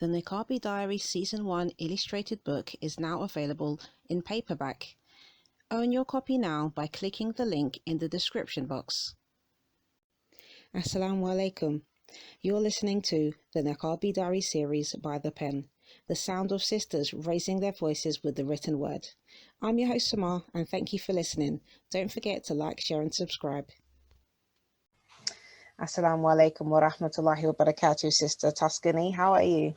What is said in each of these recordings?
The Niqabi Diary Season 1 illustrated book is now available in paperback. Own your copy now by clicking the link in the description box. Assalamu alaikum. You're listening to the Niqabi Diary series by The Pen, the sound of sisters raising their voices with the written word. I'm your host Samar, and thank you for listening. Don't forget to like, share and subscribe. Assalamu alaikum wa rahmatullahi wa barakatuh, Sister Tuscany. How are you?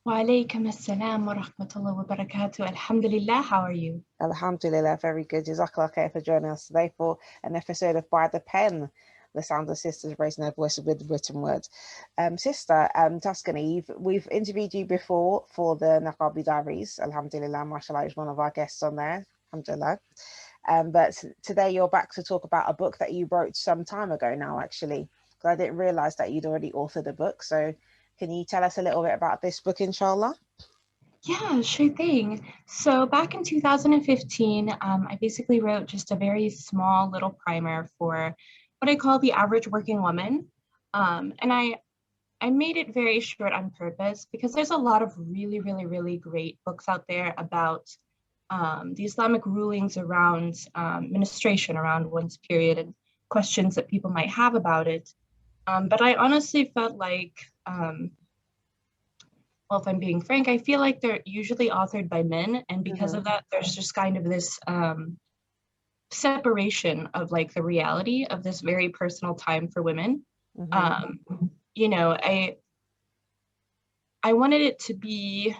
Wa alaikum assalam wa rahmatullahi wa barakatuh. Alhamdulillah, how are you? Alhamdulillah, very good. Jazakallah khair for joining us today for an episode of By the Pen, the sound of sisters raising their voices with written words. Sister Tuscany, we've interviewed you before for the Niqabi Diaries. Alhamdulillah, mashallah, is one of our guests on there. Alhamdulillah. But today you're back to talk about a book that you wrote some time ago now, actually, because I didn't realize that you'd already authored a book. So can you tell us a little bit about this book, inshallah? Yeah, sure thing. So back in 2015, I basically wrote just a very small little primer for what I call the average working woman. And I made it very short on purpose because there's a lot of really great books out there about the Islamic rulings around menstruation, around one's period, and questions that people might have about it. But I honestly felt like, well, if I'm being frank, I feel like they're usually authored by men. And because of that, there's just kind of this separation of like the reality of this very personal time for women. You know, I wanted it to be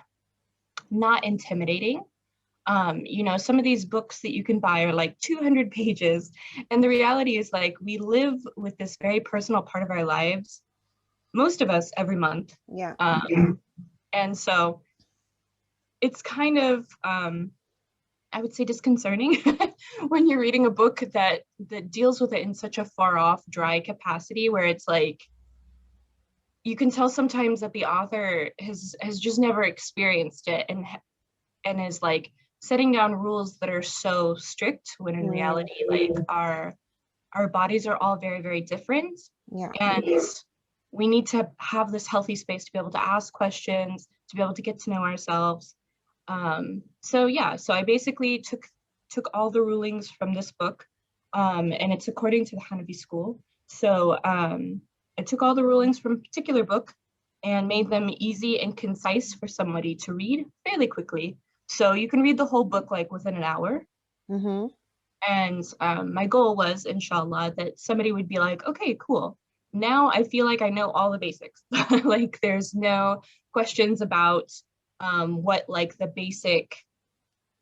not intimidating. You know, some of these books that you can buy are like 200 pages. And the reality is like we live with this very personal part of our lives, most of us every month. Yeah. And so it's kind of, I would say, disconcerting when you're reading a book that deals with it in such a far off, dry capacity where it's like, you can tell sometimes that the author has just never experienced it and is like setting down rules that are so strict when in reality, like our bodies are all very different. Yeah. And we need to have this healthy space to be able to ask questions, to be able to get to know ourselves. So I basically took all the rulings from this book, and it's according to the Hanafi school. So I took all the rulings from a particular book and made them easy and concise for somebody to read fairly quickly. So you can read the whole book like within an hour. And my goal was, inshallah, that somebody would be like, okay, cool. Now I feel like I know all the basics. Like there's no questions about what like the basic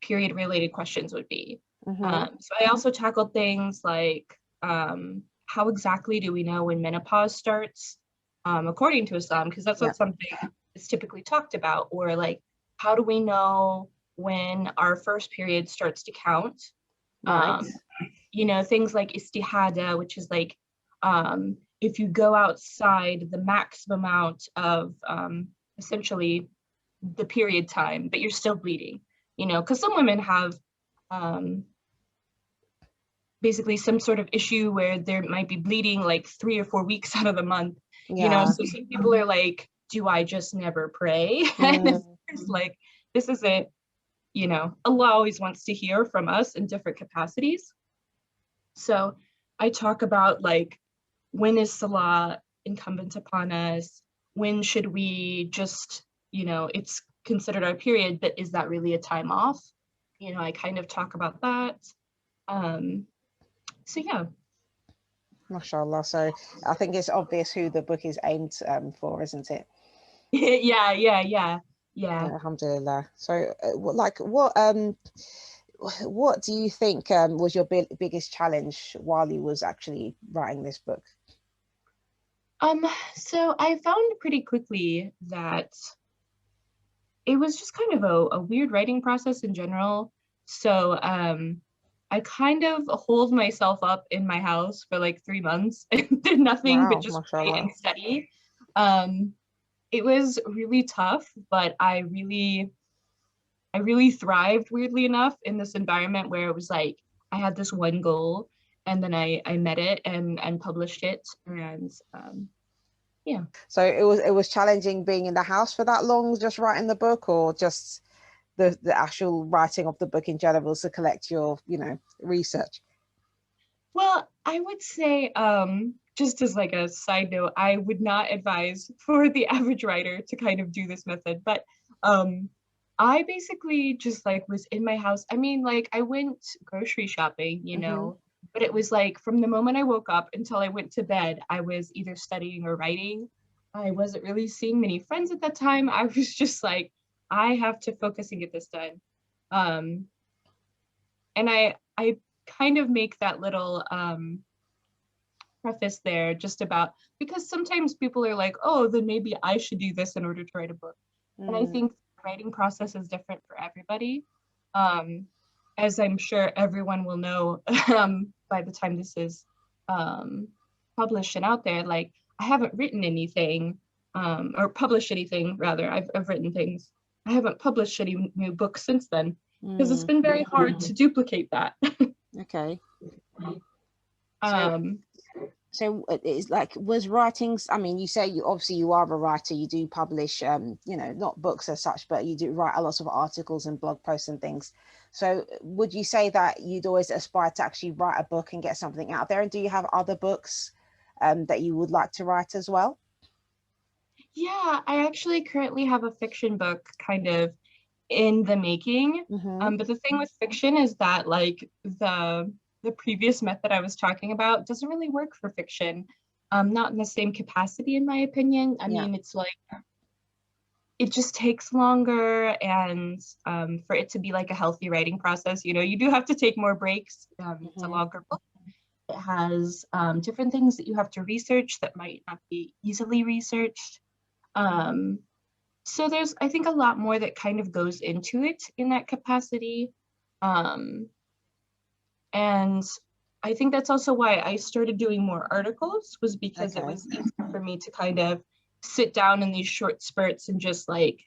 period related questions would be. So I also tackled things like how exactly do we know when menopause starts according to Islam, because that's not something that's typically talked about, or like how do we know when our first period starts to count? You know, things like istihada, which is like if you go outside the maximum amount of essentially the period time, but you're still bleeding, you know, because some women have basically some sort of issue where there might be bleeding like 3 or 4 weeks out of the month, you know, so some people are like, do I just never pray? And it's like, this isn't, you know, Allah always wants to hear from us in different capacities. So I talk about like, when is Salah incumbent upon us? When should we just, you know, it's considered our period, but is that really a time off? You know, I kind of talk about that. So yeah. MashaAllah. So I think it's obvious who the book is aimed for, isn't it? Yeah. Alhamdulillah. So what do you think was your biggest challenge while you was actually writing this book? So I found pretty quickly that it was just kind of a weird writing process in general. So I kind of holed myself up in my house for like 3 months and did nothing but just write and study. It was really tough, but I really thrived, weirdly enough, in this environment where it was like I had this one goal and then I met it and published it. And Yeah. So it was challenging being in the house for that long, just writing the book, or just the actual writing of the book in general to collect your, you know, research? Well, I would say, just as like a side note, I would not advise for the average writer to kind of do this method, but I basically just like was in my house. I mean, like I went grocery shopping, you Mm-hmm. know, but it was like from the moment I woke up until I went to bed, I was either studying or writing. I wasn't really seeing many friends at that time. I was just like, I have to focus and get this done. Um, and I kind of make that little preface there just about, because sometimes people are like, oh, then maybe I should do this in order to write a book. And I Mm, think the writing process is different for everybody. Um, as I'm sure everyone will know by the time this is um, published and out there, like I haven't written anything or published anything rather. I've written things. I haven't published any new books since then because it's mm, been very hard to duplicate that. okay. So um, it's like, was writings, I mean, you say you obviously you are a writer, you do publish you know, not books as such, but you do write a lot of articles and blog posts and things. So would you say that you'd always aspire to actually write a book and get something out there? And do you have other books that you would like to write as well? Yeah, I actually currently have a fiction book kind of in the making. Mm-hmm. But the thing with fiction is that like the previous method I was talking about doesn't really work for fiction. Not in the same capacity, in my opinion. I Yeah. mean, it's like it just takes longer, and for it to be like a healthy writing process, you know, you do have to take more breaks. It's a Mm-hmm. longer book. It has different things that you have to research that might not be easily researched. Um, so there's, I think, a lot more that kind of goes into it in that capacity. Um, and I think that's also why I started doing more articles, was because it Okay. was easy for me to kind of sit down in these short spurts and just like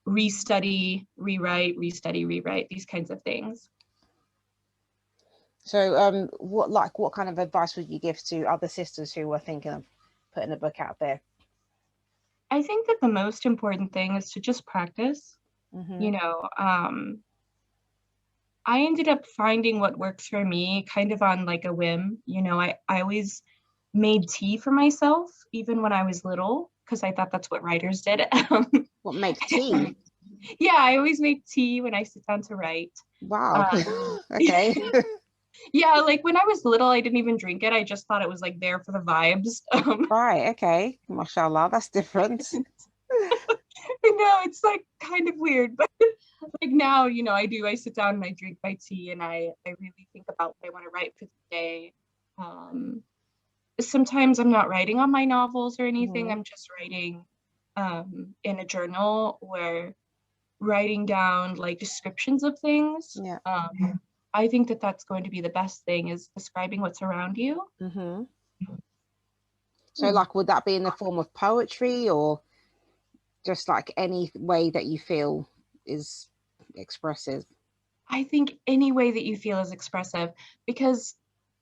restudy, rewrite, these kinds of things. So what kind of advice would you give to other sisters who were thinking of putting a book out there? I think that the most important thing is to just practice. Mm-hmm. You know, I ended up finding what works for me kind of on like a whim. You know, I always made tea for myself, even when I was little, because I thought that's what writers did. What, make tea? Yeah, I always make tea when I sit down to write. Wow. Um, Okay. yeah, like when I was little, I didn't even drink it. I just thought it was like there for the vibes. Right, okay. Mashallah, that's different. I know it's like kind of weird, but like now, you know, I sit down and I drink my tea and I really think about what I want to write for the day. Um, Sometimes I'm not writing on my novels or anything. Mm-hmm. I'm just writing in a journal, where writing down like descriptions of things. Yeah. I think that that's going to be the best thing, is describing what's around you. Mm-hmm. So Hmm. like, would that be in the form of poetry, or just like any way that you feel is expressive? I think any way that you feel is expressive, because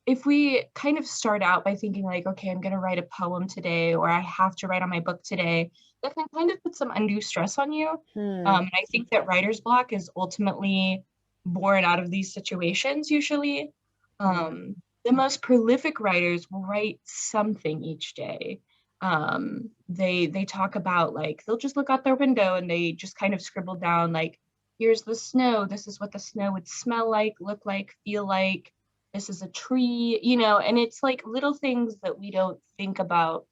if we kind of start out by thinking like, okay, I'm going to write a poem today, or I have to write on my book today, that can kind of put some undue stress on you. Hmm. And I think that writer's block is ultimately born out of these situations usually. Yeah. The most prolific writers will write something each day. They talk about like they'll just look out their window and they just kind of scribble down like, here's the snow, this is what the snow would smell like, look like, feel like, this is a tree, you know, and it's like little things that we don't think about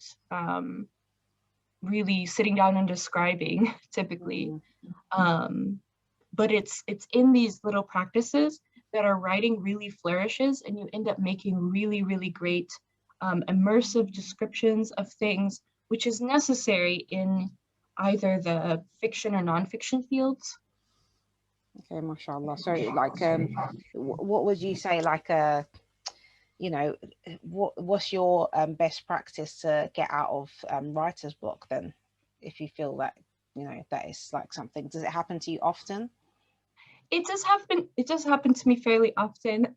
really sitting down and describing typically. Mm. But it's in these little practices that our writing really flourishes, and you end up making really, really great immersive descriptions of things, which is necessary in either the fiction or nonfiction fields. Okay, mashallah. So like what would you say, like you know, what's your best practice to get out of writer's block then, if you feel that, you know, that is like something, does it happen to you often? It does happen to me fairly often.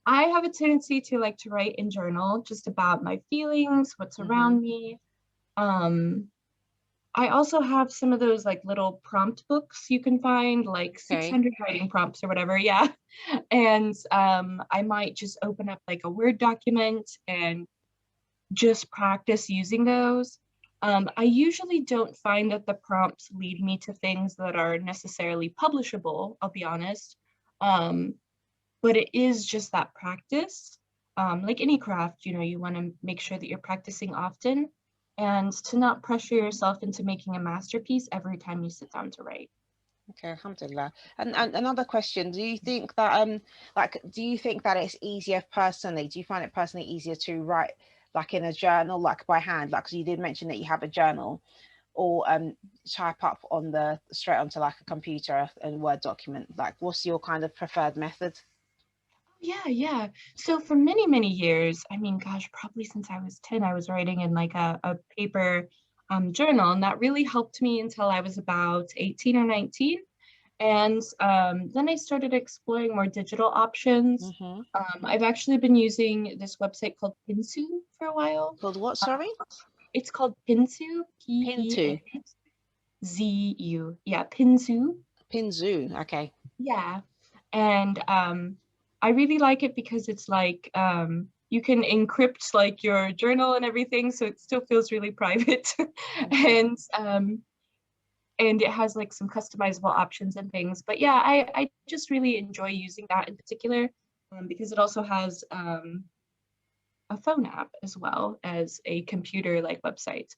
I have a tendency to like to write in journal just about my feelings, what's Mm-hmm. around me. I also have some of those like little prompt books you can find, like Okay. 600 writing prompts or whatever. Yeah. And I might just open up like a Word document and just practice using those. I usually don't find that the prompts lead me to things that are necessarily publishable, I'll be honest. But it is just that practice. Like any craft, you want to make sure that you're practicing often and to not pressure yourself into making a masterpiece every time you sit down to write. Okay, alhamdulillah. And another question, do you think that do you think that it's easier personally? Do you find it personally easier to write like in a journal, like by hand, like 'cause you did mention that you have a journal, or type up on the straight onto like a computer and Word document? Like what's your kind of preferred method? Yeah, yeah. So for many, many years, I mean, gosh, probably since I was 10, I was writing in like a paper journal, and that really helped me until I was about 18 or 19. And then I started exploring more digital options. Mm-hmm. I've actually been using this website called Pinsu for a while. Called what, Uh, sorry? it's called Pinsu, Pintu. Pinzu. Yeah, Pinsu. Pinzu. Okay. Yeah. And I really like it because it's like you can encrypt like your journal and everything, so it still feels really private. Okay. And it has like some customizable options and things. But yeah, I just really enjoy using that in particular because it also has a phone app as well as a computer like website.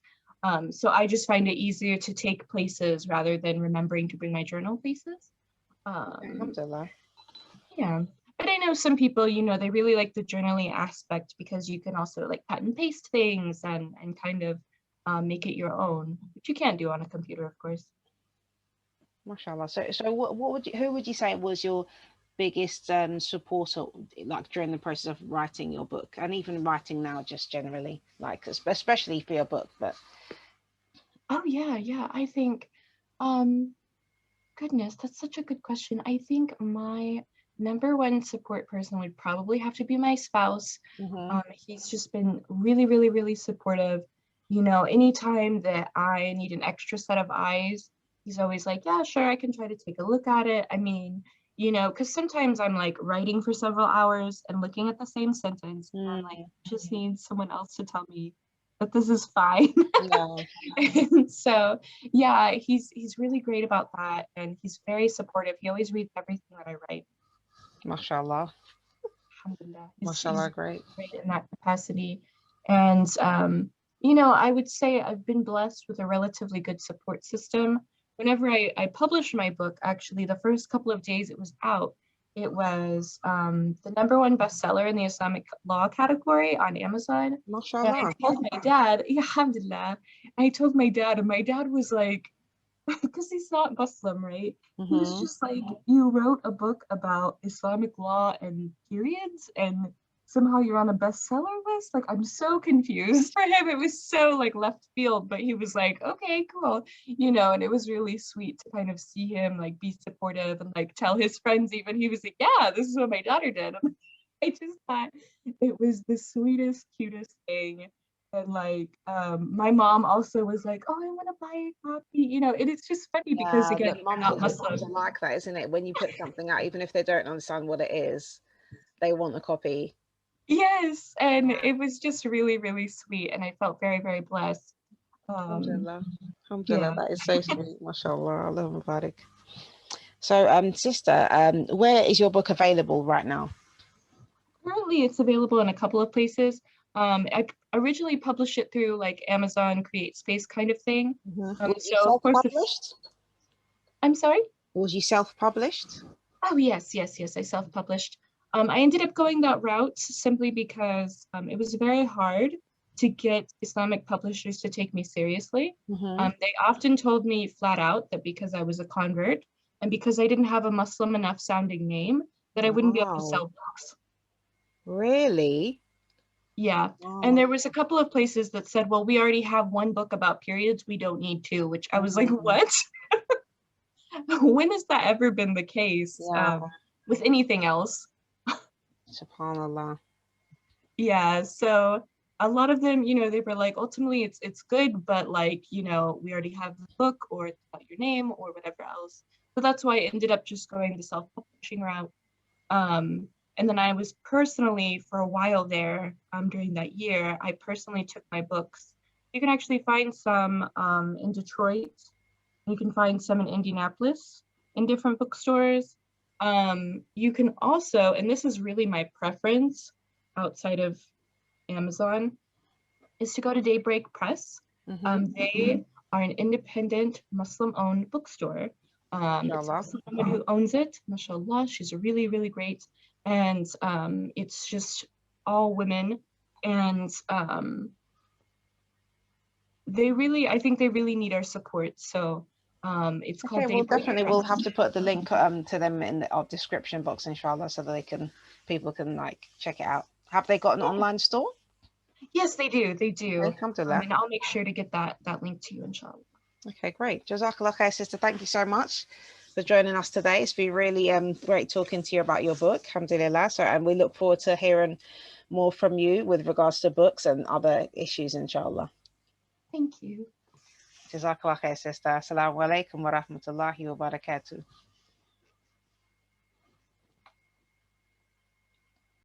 So I just find it easier to take places rather than remembering to bring my journal places. Um, Alhamdulillah. yeah. But I know some people, they really like the journaling aspect because you can also like cut and paste things and kind of make it your own, which you can't do on a computer, of course. MashaAllah. So what would you, who would you say was your biggest supporter, like during the process of writing your book, and even writing now, just generally, like especially for your book? But Oh yeah, yeah. I think, um, goodness, that's such a good question. I think my number one support person would probably have to be my spouse. hmm He's just been really, really, really supportive. Anytime that I need an extra set of eyes, he's always like, yeah, sure, I can try to take a look at it. I mean, because sometimes I'm like writing for several hours and looking at the same sentence, and I'm like, mm, just need someone else to tell me that this is fine. yeah, And so yeah, he's really great about that, and he's very supportive. He always reads everything that I write. MashaAllah, Alhamdulillah. He's MashaAllah, great. great in that capacity. And I would say I've been blessed with a relatively good support system. Whenever I published my book, actually, the first couple of days it was out, it was the number one bestseller in the Islamic law category on Amazon. And I MashaAllah. told my dad, yeah, alhamdulillah. I told my dad, and my dad was like, because he's not Muslim, right? He was hmm just like, you wrote a book about Islamic law and periods, and somehow you're on a bestseller list. Like, I'm so confused. For him, it was so like left field, but he was like, okay, cool, and it was really sweet to kind of see him like be supportive and like tell his friends even. He was like, yeah, this is what my daughter did. I just thought it was the sweetest, cutest thing. And like my mom also was like, oh, I want to buy a copy. It is just funny because Yeah, again, the we're mums, not the mums Muslim. are like that, isn't it? When you put something out, even if they don't understand what it is, they want a copy. Yes, and it was just really, really sweet, and I felt very, very blessed. Um, Alhamdulillah. Alhamdulillah, yeah. that is so sweet. MashaAllah, Allah Mubarak. So, sister, where is your book available right now? Currently, it's available in a couple of places. I originally published it through like Amazon Create Space kind of thing. Was you So of course, it's. self-published? I'm sorry. Was you self-published? Oh, yes, yes, yes. I self-published. I ended up going that route simply because it was very hard to get Islamic publishers to take me seriously. Mm-hmm. They often told me flat out that because I was a convert and because I didn't have a Muslim enough sounding name, that I wouldn't be able to Wow. sell books. Really? Yeah. And Wow. there was a couple of places that said, well, we already have one book about periods. We don't need two, which I was like, Mm, what? When has that ever been the case yeah, with anything else? subhanallah. Yeah, so a lot of them, you know, they were like, ultimately it's good, but like, you know, we already have the book, or it's got your name or whatever else. So that's why I ended up just going the self-publishing route. And then I was personally, for a while there, during that year, I personally took my books. You can actually find some in Detroit. You can find some in Indianapolis in different bookstores. You can also, and this is really my preference outside of Amazon, is to go to Daybreak Press. They are an independent Muslim-owned bookstore. It's a Muslim woman who owns it, mashallah. She's really, really great. And it's just all women. And they really, I think they really need our support. So it's called Okay, well, Daybreak definitely Press. we'll have to put the link to them in our description box, inshallah, so that they can, people can like check it out. Have they got an online store? Yes, they do. They do. Alhamdulillah. And I'll make sure to get that link to you, inshallah. Okay, great. Jazakallah khair, sister. Thank you so much for joining us today. It's been really great talking to you about your book, alhamdulillah. So, and we look forward to hearing more from you with regards to books and other issues, inshallah. Thank you. Jazakallah khair, sister. Assalamu alaikum wa rahmatullahi wa barakatuh.